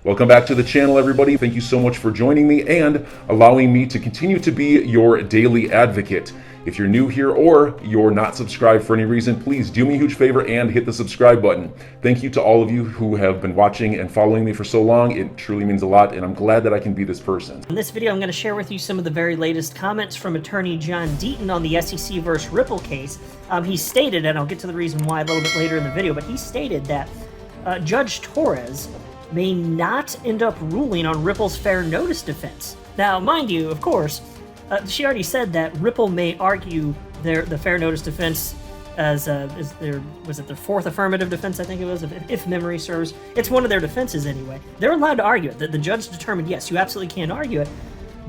Welcome back to the channel, everybody. Thank you so much for joining me and allowing me to continue to be your daily advocate. If you're new here or you're not subscribed for any reason, please do me a huge favor and hit the subscribe button. Thank you to all of you who have been watching and following me for so long. It truly means a lot, and I'm glad that I can be this person. In this video, I'm going to share with you some of the very latest comments from attorney John Deaton on the SEC versus Ripple case. He stated, and I'll get to the reason why a little bit later in the video, but he stated that Judge Torres may not end up ruling on Ripple's fair notice defense. Now, mind you, of course, she already said that Ripple may argue the fair notice defense as their fourth affirmative defense, I think it was, if memory serves. It's one of their defenses anyway. They're allowed to argue it. The judge determined, yes, you absolutely can argue it,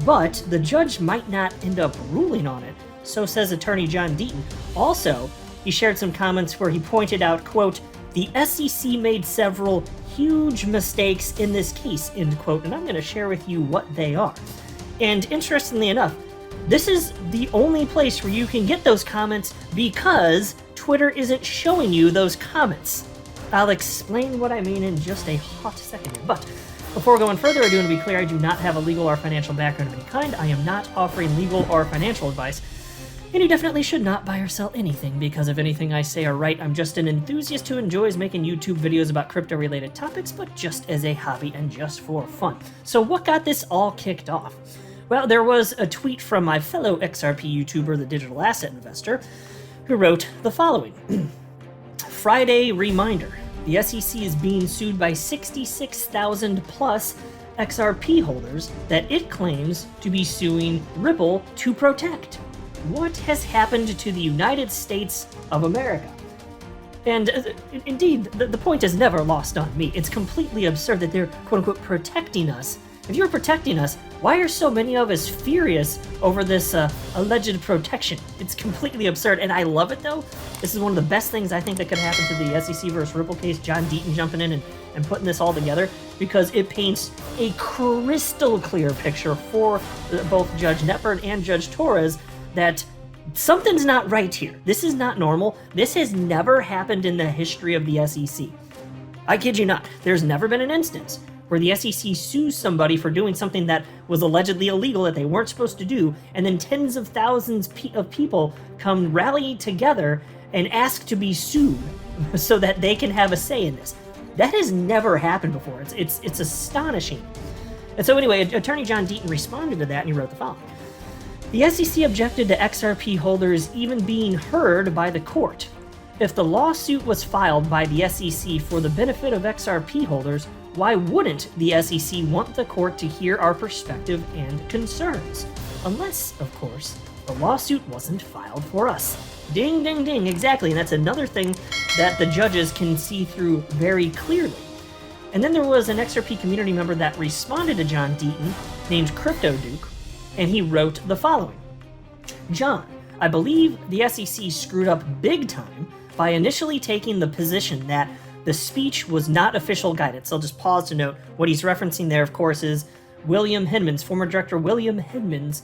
but the judge might not end up ruling on it. So says attorney John Deaton. Also, he shared some comments where he pointed out, quote, "The SEC made several huge mistakes in this case," end quote, and I'm going to share with you what they are. And interestingly enough, this is the only place where you can get those comments because Twitter isn't showing you those comments. I'll explain what I mean in just a hot second here. But before going further ado, and to be clear, I do not have a legal or financial background of any kind. I am not offering legal or financial advice. And you definitely should not buy or sell anything, because if anything I say are right, I'm just an enthusiast who enjoys making YouTube videos about crypto-related topics, but just as a hobby and just for fun. So what got this all kicked off? Well, there was a tweet from my fellow XRP YouTuber, the Digital Asset Investor, who wrote the following. Friday reminder. The SEC is being sued by 66,000 plus XRP holders that it claims to be suing Ripple to protect. What has happened to the United States of America? And indeed, the point is never lost on me. It's completely absurd that they're, quote-unquote, protecting us. If you're protecting us, why are so many of us furious over this alleged protection? It's completely absurd, and I love it, though. This is one of the best things I think that could happen to the SEC versus Ripple case, John Deaton jumping in and putting this all together, because it paints a crystal clear picture for both Judge Netford and Judge Torres that something's not right here. This is not normal. This has never happened in the history of the SEC. I kid you not. There's never been an instance where the SEC sues somebody for doing something that was allegedly illegal that they weren't supposed to do, and then tens of thousands of people come rally together and ask to be sued so that they can have a say in this. That has never happened before. It's astonishing. And so anyway, attorney John Deaton responded to that, and he wrote the following. The SEC objected to XRP holders even being heard by the court. If the lawsuit was filed by the SEC for the benefit of XRP holders, why wouldn't the SEC want the court to hear our perspective and concerns? Unless, of course, the lawsuit wasn't filed for us. Ding, ding, ding, exactly, and that's another thing that the judges can see through very clearly. And then there was an XRP community member that responded to John Deaton named Crypto Duke, and he wrote the following. John, I believe the SEC screwed up big time by initially taking the position that the speech was not official guidance. I'll just pause to note what he's referencing there, of course, is William Hinman's, former director William Hinman's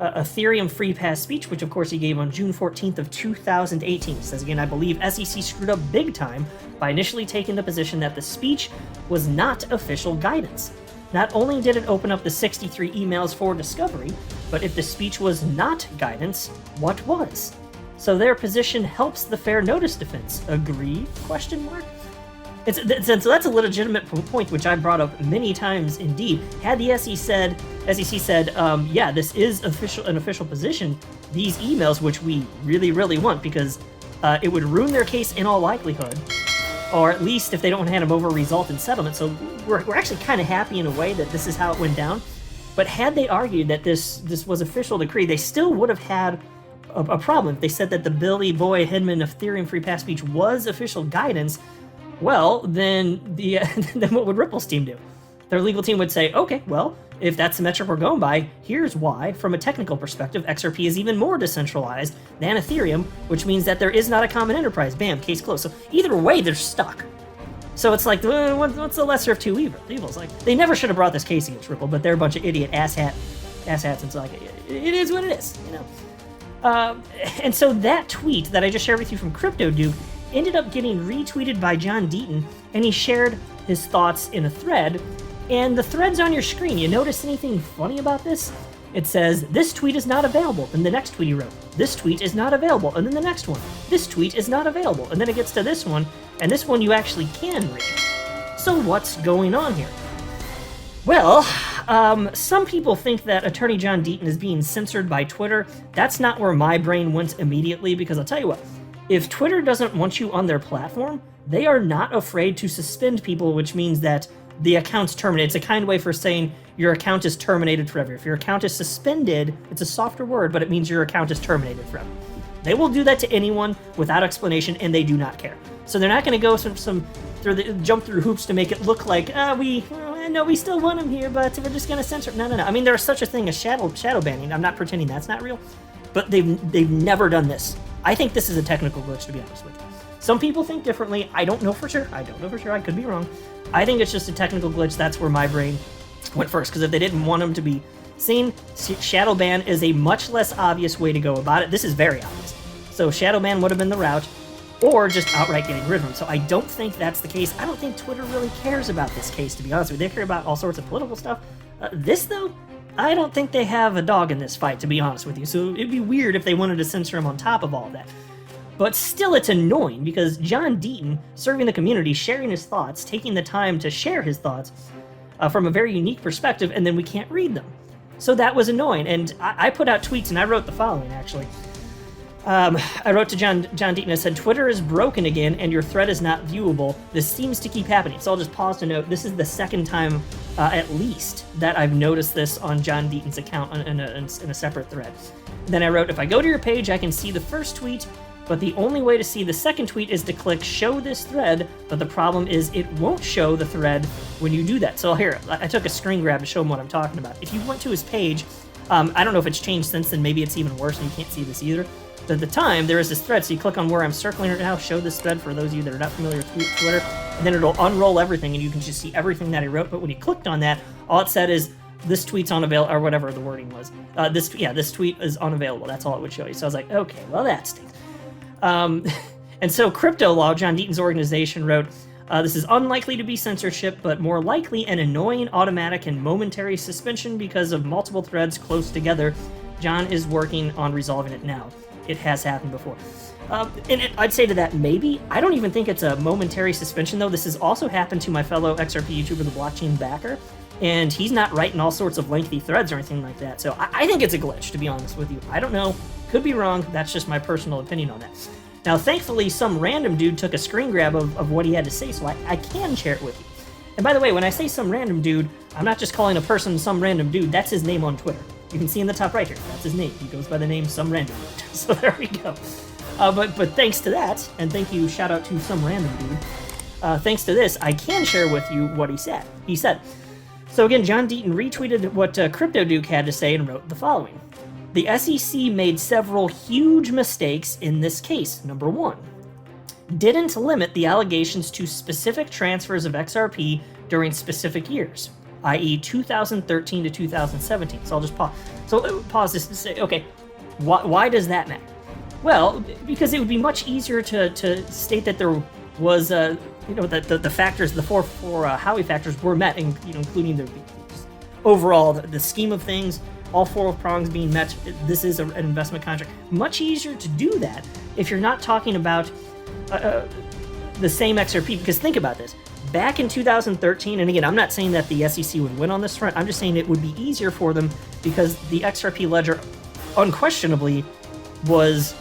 Ethereum free pass speech, which of course he gave on June 14th of 2018. He says again, I believe SEC screwed up big time by initially taking the position that the speech was not official guidance. Not only did it open up the 63 emails for discovery, but if the speech was not guidance, what was? So their position helps the fair notice defense. Agree? Question mark? So that's a legitimate point, which I brought up many times indeed. Had the SEC said, yeah, this is an official position, these emails, which we really, really want, because it would ruin their case in all likelihood, or at least if they don't hand them over, result in settlement. So we're actually kind of happy in a way that this is how it went down. But had they argued that this was official decree, they still would have had a problem. If they said that the Billy Boy Hinman Ethereum free pass speech was official guidance, well, then then what would Ripple's team do? Their legal team would say, okay, well, if that's the metric we're going by, here's why, from a technical perspective, XRP is even more decentralized than Ethereum, which means that there is not a common enterprise. Bam, case closed. So either way, they're stuck. So it's like, what's the lesser of two evils? Like, they never should have brought this case against Ripple, but they're a bunch of idiot asshats, and it's like, it is what it is, you know? And so that tweet that I just shared with you from Crypto Duke ended up getting retweeted by John Deaton, and he shared his thoughts in a thread And the thread's on your screen. You notice anything funny about this? It says, this tweet is not available. And the next tweet he wrote, this tweet is not available. And then the next one, this tweet is not available. And then it gets to this one, and this one you actually can read. So what's going on here? Well, some people think that Attorney John Deaton is being censored by Twitter. That's not where my brain went immediately, because I'll tell you what, if Twitter doesn't want you on their platform, they are not afraid to suspend people, which means that the account's terminated. It's a kind way for saying your account is terminated forever. If your account is suspended, it's a softer word, but it means your account is terminated forever. They will do that to anyone without explanation, and they do not care. So they're not going to go jump through hoops to make it look like, we still want him here, but we're just going to censor him. No. I mean, there's such a thing as shadow banning. I'm not pretending that's not real, but they've never done this. I think this is a technical glitch, to be honest with you. Some people think differently. I don't know for sure. I could be wrong. I think it's just a technical glitch. That's where my brain went first, because if they didn't want him to be seen, shadow ban is a much less obvious way to go about it. This is very obvious. So shadow ban would have been the route, or just outright getting rid of him. So I don't think that's the case. I don't think Twitter really cares about this case, to be honest with you. They care about all sorts of political stuff. This, though, I don't think they have a dog in this fight, to be honest with you. So it'd be weird if they wanted to censor him on top of all of that. But still, it's annoying, because John Deaton, serving the community, sharing his thoughts, taking the time to share his thoughts from a very unique perspective, and then we can't read them. So that was annoying, and I put out tweets, and I wrote the following, actually. I wrote to John Deaton. I said, Twitter is broken again, and your thread is not viewable. This seems to keep happening. So I'll just pause to note, this is the second time, at least, that I've noticed this on John Deaton's account in a separate thread. Then I wrote, if I go to your page, I can see the first tweet, but the only way to see the second tweet is to click show this thread, but the problem is it won't show the thread when you do that. So here, I took a screen grab to show him what I'm talking about. If you went to his page, I don't know if it's changed since then, maybe it's even worse and you can't see this either. But at the time, there is this thread, so you click on where I'm circling right now, show this thread for those of you that are not familiar with Twitter, and then it'll unroll everything and you can just see everything that he wrote. But when you clicked on that, all it said is, this tweet's unavailable, or whatever the wording was. This tweet is unavailable. That's all it would show you. So I was like, okay, well, that stinks. And so Crypto Law, John Deaton's organization, wrote, this is unlikely to be censorship, but more likely an annoying automatic and momentary suspension because of multiple threads close together. John is working on resolving it now. It has happened before. I'd say to that, maybe. I don't even think it's a momentary suspension, though. This has also happened to my fellow XRP YouTuber, the Blockchain Backer, and he's not writing all sorts of lengthy threads or anything like that. So I think it's a glitch, to be honest with you. I don't know. Could be wrong. That's just my personal opinion on that. Now, thankfully, some random dude took a screen grab of what he had to say, so I can share it with you. And by the way, when I say some random dude, I'm not just calling a person some random dude. That's his name on Twitter. You can see in the top right here. That's his name. He goes by the name some random dude. So there we go. But thanks to that, and thank you, shout out to some random dude. Thanks to this, I can share with you what he said. He said, so again, John Deaton retweeted what Crypto Duke had to say and wrote the following. The SEC made several huge mistakes in this case. Number one, didn't limit the allegations to specific transfers of XRP during specific years, i.e. 2013 to 2017. So I'll just pause. So pause this to say, okay, why does that matter? Well, because it would be much easier to state that there was, that the factors, the four Howey factors were met, and including the overall the scheme of things, all four prongs being met. This is an investment contract. Much easier to do that if you're not talking about the same XRP. Because think about this. Back in 2013, and again, I'm not saying that the SEC would win on this front. I'm just saying it would be easier for them because the XRP ledger unquestionably was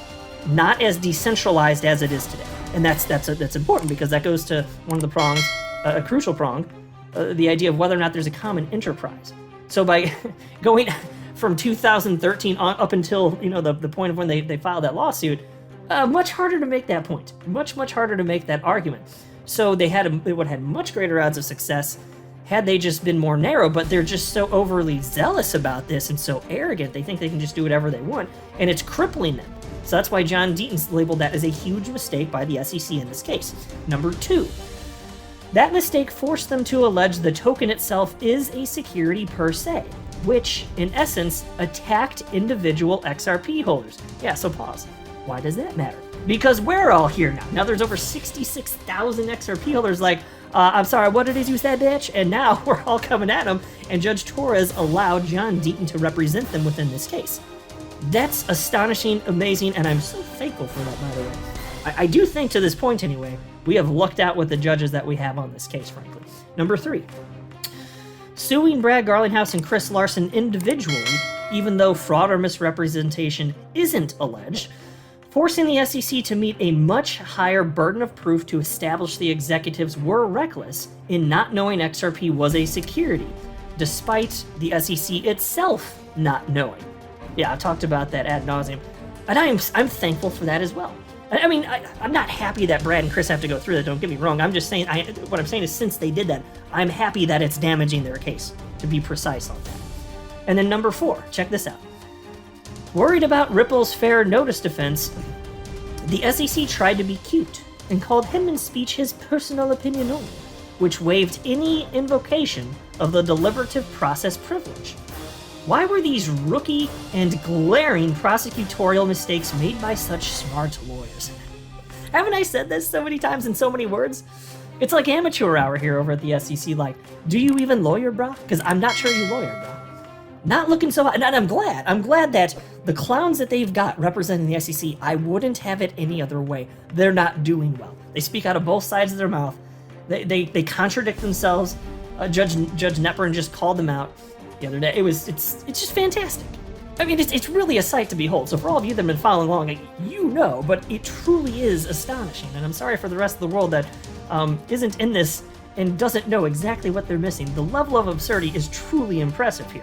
not as decentralized as it is today. And that's important because that goes to one of the prongs, a crucial prong, the idea of whether or not there's a common enterprise. So by going from 2013 on up until the point of when they filed that lawsuit, much harder to make that point, much harder to make that argument. So they would have had much greater odds of success had they just been more narrow. But they're just so overly zealous about this and so arrogant. They think they can just do whatever they want, and it's crippling them. So that's why John Deaton's labeled that as a huge mistake by the SEC in this case. Number two, that mistake forced them to allege the token itself is a security per se, which, in essence, attacked individual XRP holders. Yeah, so pause. Why does that matter? Because we're all here now. Now there's over 66,000 XRP holders like, I'm sorry, what it is you said, bitch? And now we're all coming at him, and Judge Torres allowed John Deaton to represent them within this case. That's astonishing, amazing, and I'm so thankful for that, by the way. I do think, to this point anyway, we have lucked out with the judges that we have on this case, frankly. Number 3. Suing Brad Garlinghouse and Chris Larson individually, even though fraud or misrepresentation isn't alleged, forcing the SEC to meet a much higher burden of proof to establish the executives were reckless in not knowing XRP was a security, despite the SEC itself not knowing. Yeah, I talked about that ad nauseum, and I'm thankful for that as well. I mean, I'm not happy that Brad and Chris have to go through that, don't get me wrong. I'm just saying, what I'm saying is, since they did that, I'm happy that it's damaging their case, to be precise on that. And then number 4, check this out. Worried about Ripple's fair notice defense, the SEC tried to be cute and called Hinman's speech his personal opinion only, which waived any invocation of the deliberative process privilege. Why were these rookie and glaring prosecutorial mistakes made by such smart lawyers? Haven't I said this so many times in so many words? It's like amateur hour here over at the SEC, like, do you even lawyer, brah? Because I'm not sure you lawyer, brah. Not looking so hot, and I'm glad that the clowns that they've got representing the SEC, I wouldn't have it any other way. They're not doing well. They speak out of both sides of their mouth. They contradict themselves. Judge Knepper just called them out the other day. It's just fantastic. I mean, it's really a sight to behold. So for all of you that have been following along, you know, but it truly is astonishing. And I'm sorry for the rest of the world that isn't in this and doesn't know exactly what they're missing. The level of absurdity is truly impressive here.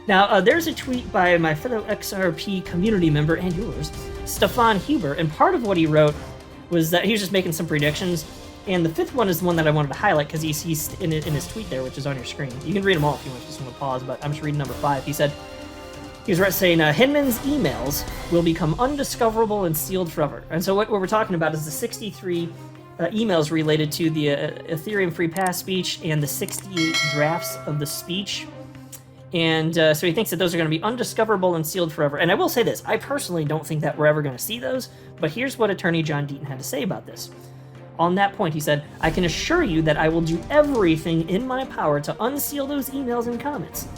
Now, there's a tweet by my fellow XRP community member and yours, Stefan Huber, and part of what he wrote was that he was just making some predictions. And the 5th one is the one that I wanted to highlight because he's in his tweet there, which is on your screen. You can read them all if you want. Just want to pause, but I'm just reading number 5. He was saying, Hinman's emails will become undiscoverable and sealed forever. And so what we're talking about is the 63 emails related to the Ethereum Free Pass speech and the 68 drafts of the speech. And so he thinks that those are going to be undiscoverable and sealed forever. And I will say this, I personally don't think that we're ever going to see those, but here's what Attorney John Deaton had to say about this. On that point, he said, I can assure you that I will do everything in my power to unseal those emails and comments.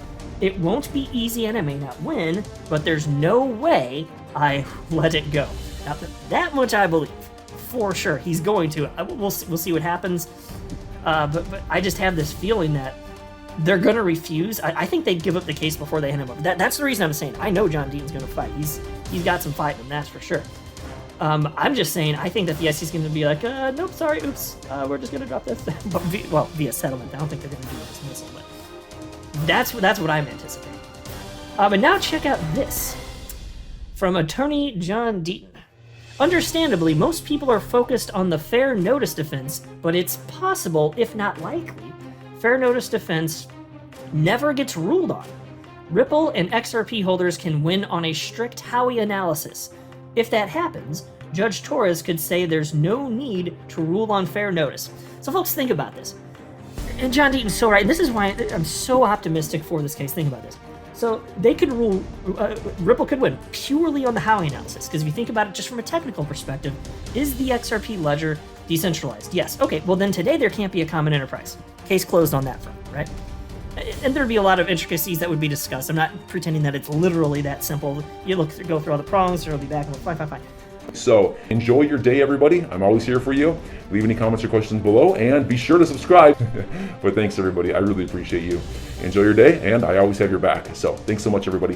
It won't be easy and I may not win, but there's no way I let it go. Now, that much I believe, for sure. He's going to. We'll see what happens. But I just have this feeling that they're going to refuse. I think they'd give up the case before they hand him up. That's the reason I'm saying I know John Deaton's going to fight. He's got some fight in him, that's for sure. I'm just saying, I think that the SEC is going to be like, nope, sorry, oops, we're just going to drop this. But via settlement. I don't think they're going to do a dismissal, but that's what I'm anticipating. And now check out this from Attorney John Deaton. Understandably, most people are focused on the fair notice defense, but it's possible, if not likely, fair notice defense never gets ruled on. Ripple and XRP holders can win on a strict Howey analysis. If that happens, Judge Torres could say there's no need to rule on fair notice. So folks, think about this. And John Deaton's so right. This is why I'm so optimistic for this case. Think about this. So they could rule, Ripple could win purely on the Howey analysis. Because if you think about it just from a technical perspective, is the XRP ledger decentralized? Yes. Okay, well then today there can't be a common enterprise. Case closed on that front, right? And there'd be a lot of intricacies that would be discussed. I'm not pretending that it's literally that simple. You go through all the prongs, or it'll be back and forth. Fine. So enjoy your day, everybody. I'm always here for you. Leave any comments or questions below, and be sure to subscribe. But thanks, everybody. I really appreciate you. Enjoy your day, and I always have your back. So thanks so much, everybody.